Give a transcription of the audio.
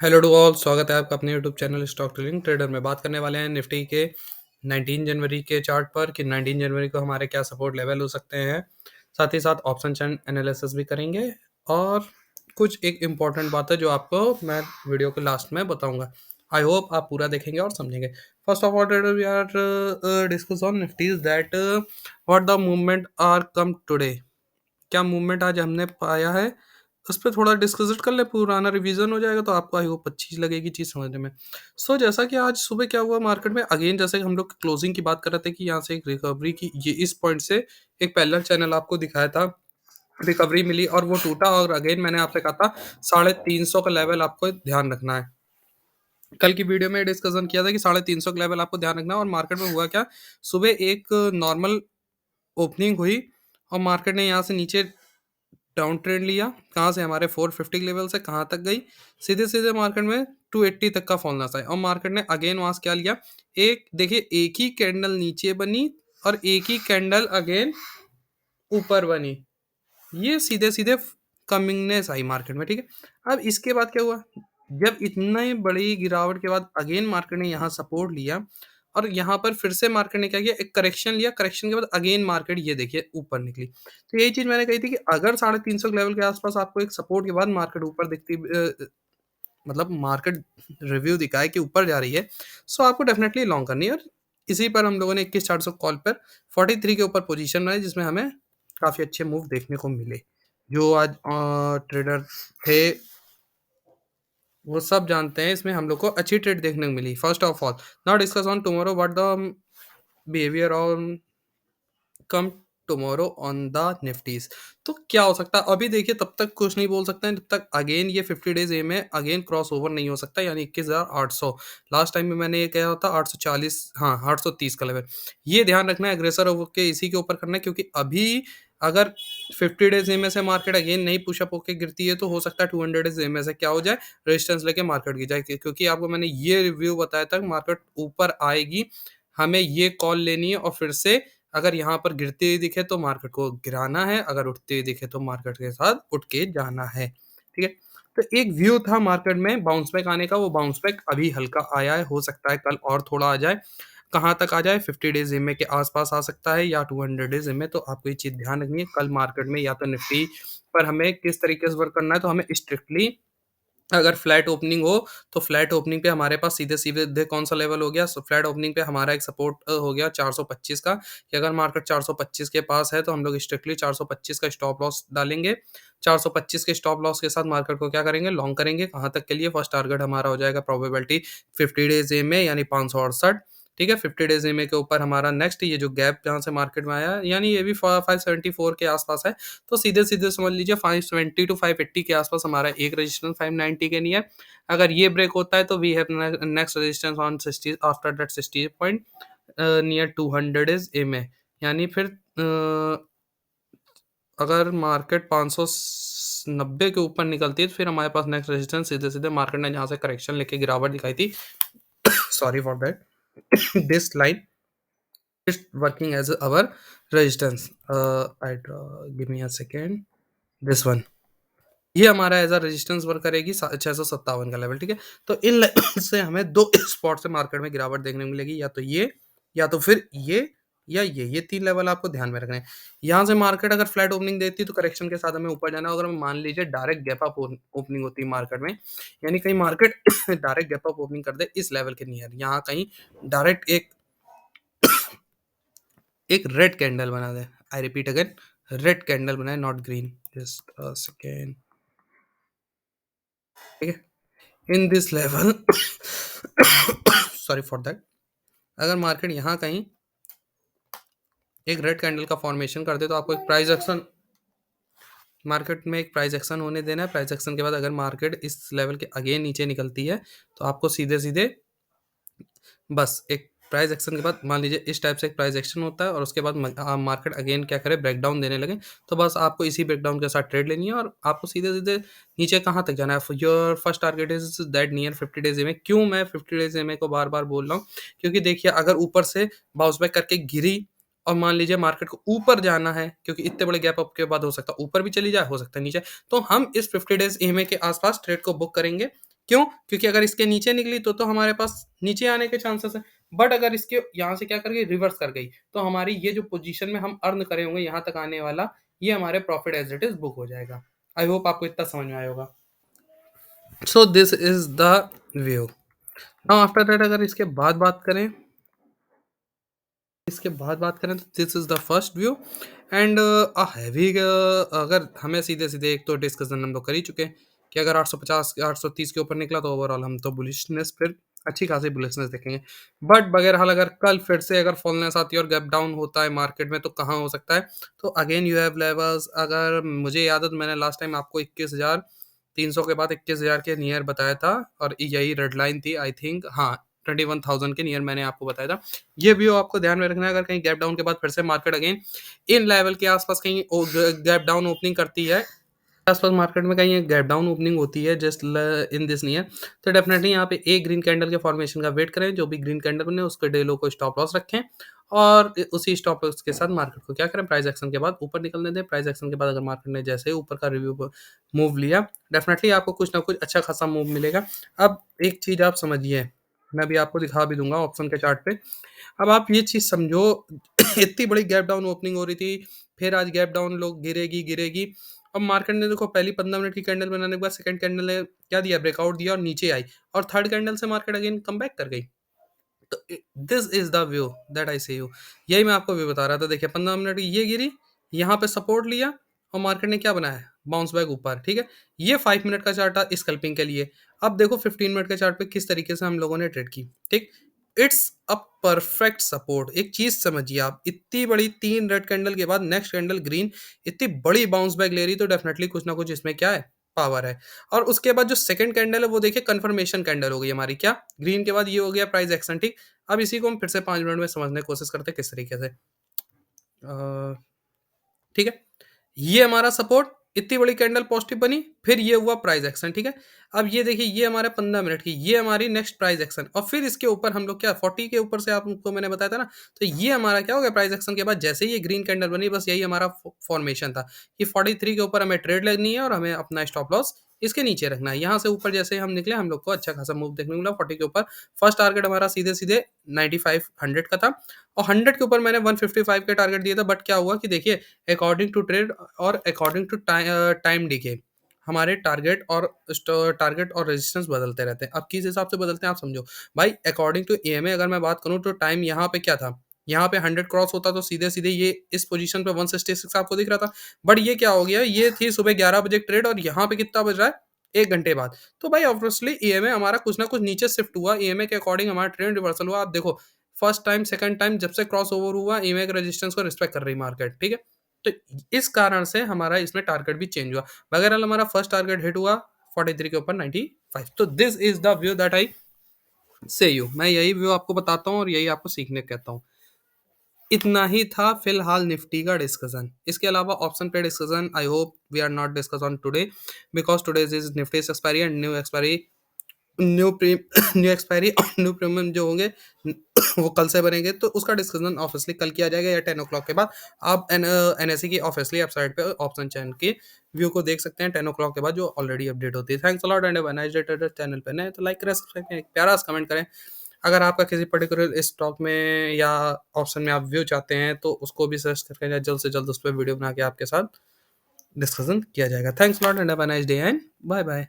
Hello to all, स्वागत है आपका अपने YouTube channel stock trading trader में। बात करने वाले हैं निफ्टी के 19 जनवरी के चार्ट पर कि 19 जनवरी को हमारे क्या सपोर्ट लेवल हो सकते हैं। साथ ही साथ ऑप्शन चार्ट एनालिसिस भी करेंगे और कुछ एक इम्पॉर्टेंट बात है जो आपको मैं वीडियो के लास्ट में बताऊंगा। आई होप आप पूरा देखेंगे और समझेंगे। First of all trader we are discuss on Nifty that what the movement are come today. क्या मूवमेंट आज हमने पाया है उस पे थोड़ा डिस्कस कर ले, पुराना रिवीजन हो जाएगा तो आपको आई होप अच्छी लगेगी चीज़ समझने में। जैसा कि आज सुबह क्या हुआ मार्केट में, अगेन जैसे कि हम लोग क्लोजिंग की बात कर रहे थे कि यहाँ से एक रिकवरी की, ये इस पॉइंट से एक पैरेलल चैनल आपको दिखाया था, रिकवरी मिली और वो टूटा। और अगेन मैंने आपसे कहा था 350 का लेवल आपको ध्यान रखना है। कल की वीडियो में डिस्कशन किया था कि 350 का लेवल आपको ध्यान रखना है। और मार्केट में हुआ क्या, सुबह एक नॉर्मल ओपनिंग हुई और मार्केट ने यहाँ से नीचे डाउन ट्रेंड लिया। कहाँ से, हमारे 450 के लेवल से कहाँ तक गई, सीधे सीधे मार्केट में 280 तक का फॉलना था। और मार्केट ने अगेन वहां से क्या लिया, एक देखिए एक ही कैंडल नीचे बनी और एक ही कैंडल अगेन ऊपर बनी। ये सीधे सीधे कमिंगनेस आई मार्केट में, ठीक है। अब इसके बाद क्या हुआ, जब इतने बड़ी गिरावट के बाद अगेन मार्केट ने यहाँ सपोर्ट लिया और यहाँ पर फिर से मार्केट ने क्या किया, एक करेक्शन लिया। करेक्शन के बाद अगेन मार्केट ये देखिए ऊपर निकली। तो यही चीज मैंने कही थी कि अगर 350 के लेवल के आसपास आपको एक सपोर्ट के बाद मार्केट ऊपर दिखती, मतलब मार्केट रिव्यू दिखाए कि ऊपर जा रही है, सो आपको डेफिनेटली लॉन्ग करनी है। और इसी पर हम लोगों ने 21,400 कॉल पर 43 के ऊपर पोजीशन बनाई, जिसमें हमें काफी अच्छे मूव देखने को मिले। जो आज ट्रेडर थे वो सब जानते हैं, इसमें हम लोग को अच्छी ट्रेड देखने को मिली। First of all now discuss on tomorrow what the behaviour on come tomorrow on the Nifties. तो क्या हो सकता है, अभी देखिए तब तक कुछ नहीं बोल सकते हैं जब तक अगेन ये 50 डेज एम है अगेन क्रॉस ओवर नहीं हो सकता, यानी 21,800। लास्ट टाइम में मैंने ये कहा था 840, हाँ 830 का लेवल। ये ध्यान रखना है, अग्रेसर होकर के इसी के ऊपर करना है, क्योंकि अभी अगर 50 डेज एम से मार्केट अगेन नहीं पुशअप होकर गिरती है तो हो सकता है 200 डेज एम से क्या हो जाए, रेजिस्टेंस लेके मार्केट गिर जाए। क्योंकि आपको मैंने ये रिव्यू बताया था मार्केट ऊपर आएगी, हमें ये कॉल लेनी है और फिर से अगर यहाँ पर गिरते हुए दिखे तो मार्केट को गिराना है, अगर उठते हुए दिखे तो मार्केट के साथ उठ के जाना है, ठीक है। तो एक व्यू था मार्केट में बाउंस बैक आने का, वो बाउंस बैक अभी हल्का आया है, हो सकता है कल और थोड़ा आ जाए। कहाँ तक आ जाए, 50 डेज एमए के आसपास आ सकता है या 200 डेज एमए। तो आपको ये चीज ध्यान रखनी है, कल मार्केट में या तो निफ्टी पर हमें किस तरीके से वर्क करना है। तो हमें स्ट्रिक्टली अगर फ्लैट ओपनिंग हो तो फ्लैट ओपनिंग पे हमारे पास सीधे-सीधे कौन सा लेवल हो गया, फ्लैट ओपनिंग पे हमारा एक सपोर्ट हो गया 425 का, कि अगर मार्केट 425 के पास है तो हम लोग स्ट्रिक्टली 425 का स्टॉप लॉस डालेंगे। 425 के स्टॉप लॉस के साथ मार्केट को क्या करेंगे, लॉन्ग करेंगे। कहाँ तक के लिए, फर्स्ट टारगेट हमारा हो जाएगा प्रोबेबिलिटी 50 डेज ए में, यानी 568, ठीक है। 50 डेज ए में के ऊपर हमारा नेक्स्ट ये जो गैप जहाँ से मार्केट में आया, यानी ये भी 574 के आसपास है। तो सीधे-सीधे समझ लीजिए 520 टू 580 के आसपास हमारा एक रेजिस्टेंस 590 के नियर। अगर ये ब्रेक होता है तो we have next resistance on 60 after that 60 point near 200 is MA. यानी फिर अगर मार्केट 590 के ऊपर निकलती है तो फिर हमारे पास नेक्स्ट रेजिस्टेंस सीधे-सीधे मार्केट ने जहाँ से करेक्शन लेके गिरावट दिखाई थी, sorry for that, this line is working as our resistance. I draw, give me a second, this one, ये हमारा एज अ रेजिस्टेंस वर्क करेगी 657 का लेवल, ठीक है। तो इन लेवल से हमें दो स्पॉट से मार्केट में गिरावट देखने को मिलेगी, या तो ये या तो फिर ये तीन लेवल आपको ध्यान में रखने हैं। यहाँ से मार्केट अगर फ्लैट ओपनिंग देती है तो करेक्शन के साथ हमें ऊपर जाना है। अगर हम मान लीजिए डायरेक्ट गैप अप ओपनिंग होती है मार्केट में, यानी कहीं market direct gap up opening कर दे इस लेवल के नियर, यहाँ कहीं डायरेक्ट एक रेड कैंडल बना दे, I repeat again, red candle बनाए, not green, just a second, ठीक है। In this level sorry for that, अगर मार्केट यहाँ कहीं एक रेड कैंडल का फॉर्मेशन कर दे तो आपको एक प्राइस एक्शन, मार्केट में एक प्राइस एक्शन होने देना है। प्राइस एक्शन के बाद अगर मार्केट इस लेवल के अगेन नीचे निकलती है तो आपको सीधे सीधे बस एक प्राइस एक्शन के बाद मान लीजिए इस टाइप से एक प्राइस एक्शन होता है और उसके बाद मार्केट अगेन क्या करे, ब्रेकडाउन देने लगे, तो बस आपको इसी ब्रेकडाउन के साथ ट्रेड लेनी है और आपको सीधे सीधे नीचे कहाँ तक जाना है। Your first target is that near 50 days MA. क्यों मैं 50 डेज एमए को बार बार बोल रहा हूँ, क्योंकि देखिए अगर ऊपर से बाउंस बैक करके गिरी और मान लीजिए मार्केट को ऊपर जाना है, क्योंकि इतने बड़े गैप अप के बाद हो सकता है ऊपर भी चली जाए, हो सकता है नीचे, तो हम इस 50 डेज ईएमए के आसपास ट्रेड को बुक करेंगे। क्यों? क्योंकि अगर इसके नीचे निकली तो हमारे पास नीचे आने के चांसेस हैं। बट अगर इसके यहाँ से क्या कर गई, रिवर्स कर गई, तो हमारी ये जो पोज़ीशन में हम अर्न करे होंगे यहाँ तक आने वाला, ये हमारे profit as it is book हो जाएगा। आई होप आपको इतना समझ में आया होगा। So this is the view. Now after that अगर इसके बाद बात करें तो this is the first view and a heavy अगर हमें सीधे-सीधे एक तो डिस्कशन हम लोग कर ही चुके हैं कि अगर 850 830 के ऊपर निकला तो ओवरऑल हम तो बुलिशनेस फिर अच्छी खासी बुलिशनेस देखेंगे। बट बहरहाल अगर कल फिर से अगर फॉलनेस आती है और गैप डाउन होता है मार्केट में तो कहाँ हो सकता है? तो अगेन यू हैव लेवल्स, अगर मुझे याद है तो मैंने लास्ट टाइम आपको 21,300 के बाद 21,000 के नियर बताया था और यही रेड लाइन थी आई थिंक, हाँ, 21,000 के नियर मैंने आपको बताया था। ये व्यू आपको ध्यान में रखना है, अगर कहीं गैप डाउन के बाद फिर से मार्केट अगेन इन लेवल के आसपास कहीं गैप डाउन ओपनिंग करती है, आसपास मार्केट में कहीं गैप डाउन ओपनिंग होती है जस्ट इन दिस नियर, तो डेफिनेटली यहाँ पे एक ग्रीन कैंडल के फॉर्मेशन का वेट करें, जो भी ग्रीन कैंडल बने उसके डे लो को स्टॉप लॉस रखें और उसी स्टॉप लॉस के साथ मार्केट को क्या करें, प्राइस एक्शन के बाद ऊपर निकलने दें। प्राइस एक्शन के बाद अगर मार्केट ने जैसे ही ऊपर का रिव्यू मूव लिया, डेफिनेटली आपको कुछ ना कुछ अच्छा खासा मूव मिलेगा। अब एक चीज़ आप समझिए, मैं अभी आपको दिखा भी दूंगा ऑप्शन के चार्ट पे। अब आप ये चीज़ समझो इतनी बड़ी गैप डाउन ओपनिंग हो रही थी, फिर आज गैप डाउन लोग गिरेगी, गिरेगी। अब मार्केट ने देखो पहली 15 मिनट की कैंडल बनाने के बाद सेकंड कैंडल ने क्या दिया, ब्रेकआउट दिया और नीचे आई और थर्ड कैंडल से मार्केट अगेन कमबैक कर गई। तो this is the view that I see you. यही मैं आपको व्यू बता रहा था। देखिए 15 मिनट की ये गिरी, यहाँ पे सपोर्ट लिया और मार्केट ने क्या बनाया, बाउंस बैक ऊपर, ठीक है। ये 5 मिनट का चार्ट था स्कल्पिंग के लिए। अब देखो 15 मिनट के चार्ट पे किस तरीके से हम लोगों ने ट्रेड की, ठीक। It's a perfect support. एक चीज समझिए आप, इतनी बड़ी 3 रेड कैंडल के बाद नेक्स्ट कैंडल ग्रीन, इतनी बड़ी बाउंस बैक ले रही, तो डेफिनेटली कुछ ना कुछ इसमें क्या है, पावर है। और उसके बाद जो सेकंड कैंडल है वो देखिए कंफर्मेशन कैंडल हो गई हमारी, क्या, ग्रीन के बाद ये हो गया प्राइस एक्शन, ठीक। अब इसी को हम फिर से 5 मिनट में समझने की कोशिश करते हैं किस तरीके से। अ, ठीक है। ये हमारा सपोर्ट, इतनी बड़ी कैंडल पॉजिटिव बनी, फिर ये हुआ प्राइस एक्शन, ठीक है। अब ये देखिए ये हमारे 15 मिनट की, ये हमारी नेक्स्ट प्राइस एक्शन और फिर इसके ऊपर हम लोग क्या 40 के ऊपर से आपको मैंने बताया था ना, तो ये हमारा क्या हो गया प्राइस एक्शन के बाद जैसे ही ये ग्रीन कैंडल बनी, बस यही हमारा फॉर्मेशन था कि 43 के ऊपर हमें ट्रेड लेनी है और हमें अपना स्टॉप लॉस इसके नीचे रखना है। यहाँ से ऊपर जैसे हम निकले हम लोग को अच्छा खासा मूव देखने को मिला 40 के ऊपर। फर्स्ट टारगेट हमारा सीधे-सीधे 95 100 का था और 100 के ऊपर मैंने 155 के टारगेट दिया था, बट क्या हुआ कि देखिए अकॉर्डिंग टू ट्रेड और अकॉर्डिंग टू टाइम डीके हमारे टारगेट और रेजिस्टेंस बदलते रहते हैं। अब किस हिसाब से बदलते हैं आप समझो। भाई अकॉर्डिंग टू ईएमए अगर मैं बात करूँ तो टाइम यहाँ पे क्या था? यहाँ पे 100 क्रॉस होता तो सीधे-सीधे ये इस पोज़ीशन पे 166 आपको दिख रहा था। बट ये क्या हो गया? ये थी सुबह 11 बजे ट्रेड और यहाँ पे कितना बज रहा है? 1 घंटे बाद। तो भाई ऑब्वियसली ईएमए हमारा कुछ ना कुछ नीचे शिफ्ट हुआ। ईएमए के अकॉर्डिंग हमारा ट्रेंड रिवर्सल हुआ। आप देखो फर्स्ट टाइम, सेकंड टाइम जब से क्रॉस ओवर हुआ, ईएमए के रेजिस्टेंस को रिस्पेक्ट कर रही मार्केट, ठीक है? तो इस कारण से हमारा इसमें टारगेट भी चेंज हुआ। बहरहाल हमारा फर्स्ट टारगेट हिट हुआ 43 के ऊपर 95। तो this is the view that आई से यू। मैं यही व्यू आपको बताता हूँ और यही आपको सीखने को कहता हूँ। इतना ही था फिलहाल निफ्टी का डिस्कशन। इसके अलावा ऑप्शन पे discussion I hope we are not discuss on today because today's is Nifty's expiry and new pre new expiry और न्यू प्रीमियम जो होंगे वो कल से बनेंगे, तो उसका डिस्कशन ऑब्वियसली कल किया जाएगा या 10 ओ क्लॉक के बाद। आप एनएसई की ऑब्वियसली वेबसाइट पे ऑप्शन चैन के व्यू को देख सकते हैं 10 ओ क्लॉक के बाद जो ऑलरेडी अपडेट होती है। Thanks a lot and have a nice day. Trader channel पे नए तो लाइक करें, सब्सक्राइब करें, एक प्यारा सा कमेंट करें। अगर आपका किसी पर्टिकुलर स्टॉक में या ऑप्शन में आप व्यू चाहते हैं तो उसको भी सर्च करके या जल्द से जल्द उस पर वीडियो बना के आपके साथ डिस्कशन किया जाएगा। Thanks lot and have a nice day and bye bye.